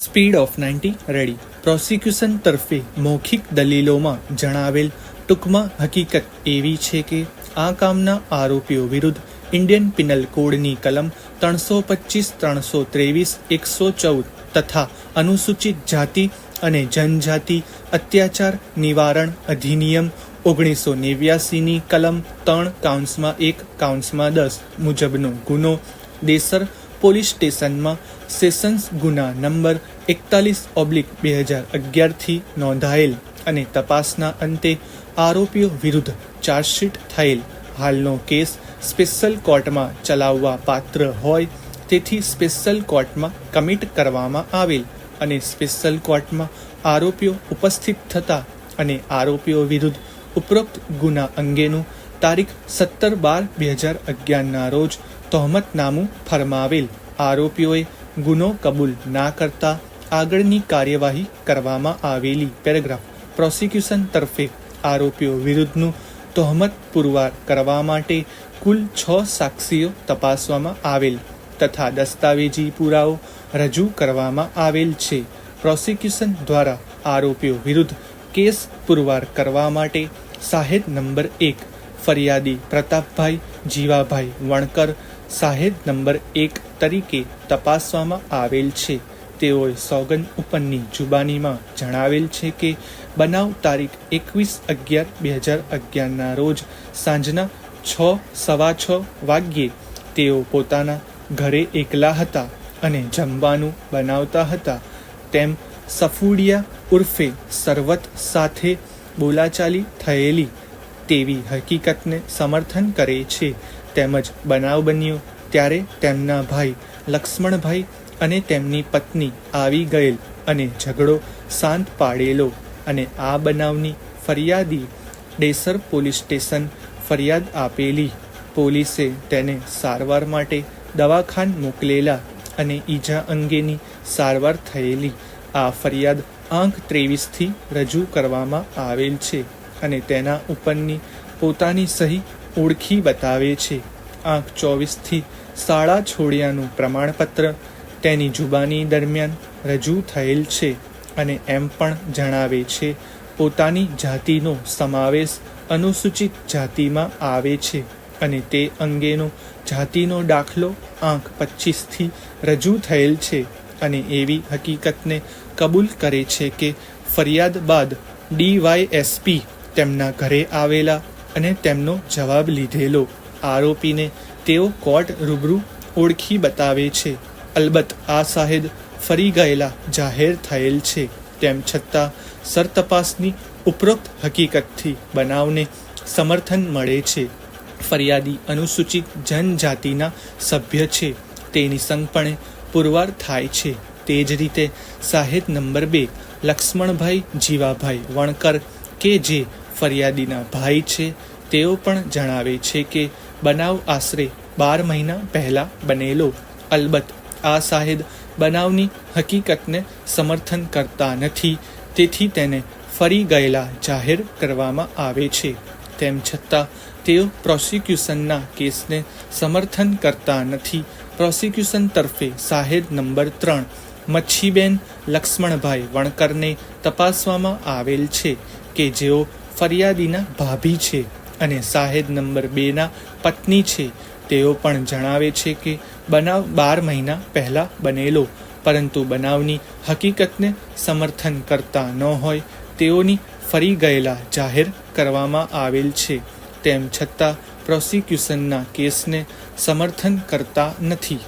Speed of 90 ready. Prosecution તરફે મૌખિક દલીલોમાં જણાવેલ ટૂંકમાં હકીકત એવી છે કે આ કામના આરોપીઓ વિરુદ્ધ ઇન્ડિયન પિનલ કોડની કલમ 325, 323, 114 તથા અનુસૂચિત જાતિ અને જનજાતિ અત્યાચાર નિવારણ અધિનિયમ 1989ની કલમ 3 કાઉન્સમાં 1 કાઉન્સમાં 10 મુજબનો ગુનો દેસર પોલીસ સ્ટેશનમાં સેશન્સ ગુના નંબર 41/2011થી નોંધાયેલ અને તપાસના અંતે આરોપીઓ વિરુદ્ધ ચાર્જશીટ થયેલ. હાલનો કેસ સ્પેશિયલ કોર્ટમાં ચલાવવા પાત્ર હોય તેથી સ્પેશિયલ કોર્ટમાં કમિટ કરવામાં આવેલ અને સ્પેશિયલ કોર્ટમાં આરોપીઓ ઉપસ્થિત થતા અને આરોપીઓ વિરુદ્ધ ઉપરોક્ત ગુના અંગેનું તારીખ 17/12/2011ના રોજ તહોમતનામું ફરમાવેલ. આરોપીઓએ ગુનો કબૂલ ના કરતા આગળની કાર્યવાહી કરવામાં આવેલી. પેરેગ્રાફ. પ્રોસિક્યુશન તરફે આરોપીઓ વિરુદ્ધનું તહોમત પુરવાર કરવા માટે કુલ 6 સાક્ષીઓ તપાસવામાં આવેલ તથા દસ્તાવેજી પુરાવો રજૂ કરવામાં આવેલ છે. પ્રોસિક્યુશન દ્વારા આરોપીઓ વિરુદ્ધ કેસ પુરવાર કરવા માટે સાહેદ નંબર 1 ફરિયાદી પ્રતાપભાઈ જીવાભાઈ વણકર સાહેદ નંબર 1 તરીકે તપાસવામાં આવેલ છે. તેઓએ સોગંદ ઉપરની જુબાનીમાં જણાવેલ છે કે બનાવ તારીખ 21/11/2011ના રોજ સાંજના 6:15 વાગ્યે તેઓ પોતાના ઘરે એકલા હતા અને જમવાનું બનાવતા હતા તેમ સફુડિયા ઉર્ફે સરવત સાથે બોલાચાલી થયેલી તેવી હકીકતને સમર્થન કરે છે. તેમજ બનાવ બન્યો ત્યારે તેમના ભાઈ લક્ષ્મણભાઈ અને તેમની પત્ની આવી ગયેલ અને ઝઘડો શાંત પાડેલો અને આ બનાવની ફરિયાદી ડેસર પોલીસ સ્ટેશન ફરિયાદ આપેલી. પોલીસે તેને સારવાર માટે દવાખાન મોકલેલા અને ઈજા અંગેની સારવાર થયેલી. આ ફરિયાદ આંક 23થી રજૂ કરવામાં આવેલ છે અને તેના ઉપરની પોતાની સહી ઓળખી બતાવે છે. આંક 24થી શાળા છોડ્યાનું પ્રમાણપત્ર તેની જુબાની દરમિયાન રજૂ થયેલ છે અને એમ પણ જણાવે છે પોતાની જાતિનો સમાવેશ અનુસૂચિત જાતિમાં આવે છે અને તે અંગેનો જાતિનો દાખલો આંક 25થી રજૂ થયેલ છે અને એવી હકીકતને કબૂલ કરે છે કે ફરિયાદ બાદ DYSP તેમના ઘરે આવેલા અને તેમનો જવાબ લીધેલો. આરોપીને તેઓ કોર્ટ રૂબરૂ ઓળખી બતાવે છે. અલબત્ત આ સાહેદ ફરી ગયેલા જાહેર થયેલ છે. તેમ છતાં સરતપાસની ઉપરોક્ત હકીકતથી બનાવને સમર્થન મળે છે. ફરિયાદી અનુસૂચિત જનજાતિના સભ્ય છે તે નિસંકપણે પુરવાર થાય છે. તે જ રીતે સાહેદ નંબર 2 લક્ષ્મણભાઈ જીવાભાઈ વણકર કે જે ફરિયાદીના ભાઈ છે તેઓ પણ જણાવે છે કે બનાવ આશરે 12 મહિના પહેલા બનેલો. અલબત્ત આ સાહેદ બનાવની હકીકતને સમર્થન કરતા નથી તેથી તેને ફરી ગયેલા જાહેર કરવામાં આવે છે. તેમ છતાં તેઓ પ્રોસિક્યુશનના કેસને સમર્થન કરતા નથી. પ્રોસિક્યુશન તરફે સાહેદ નંબર 3 મચ્છીબેન લક્ષ્મણભાઈ વણકરને તપાસવામાં આવેલ છે કે જેઓ ફરિયાદીના ભાભી છે અને સાહેદ નંબર 2ના પત્ની છે. તેઓ પણ જણાવે છે કે બનાવ 12 મહિના પહેલા બનેલો પરંતુ બનાવની હકીકતને સમર્થન કરતા ન હોય તેઓની ફરી ગયેલા જાહેર કરવામાં આવેલ છે. તેમ છતાં પ્રોસિક્યુશનના કેસને સમર્થન કરતા નથી.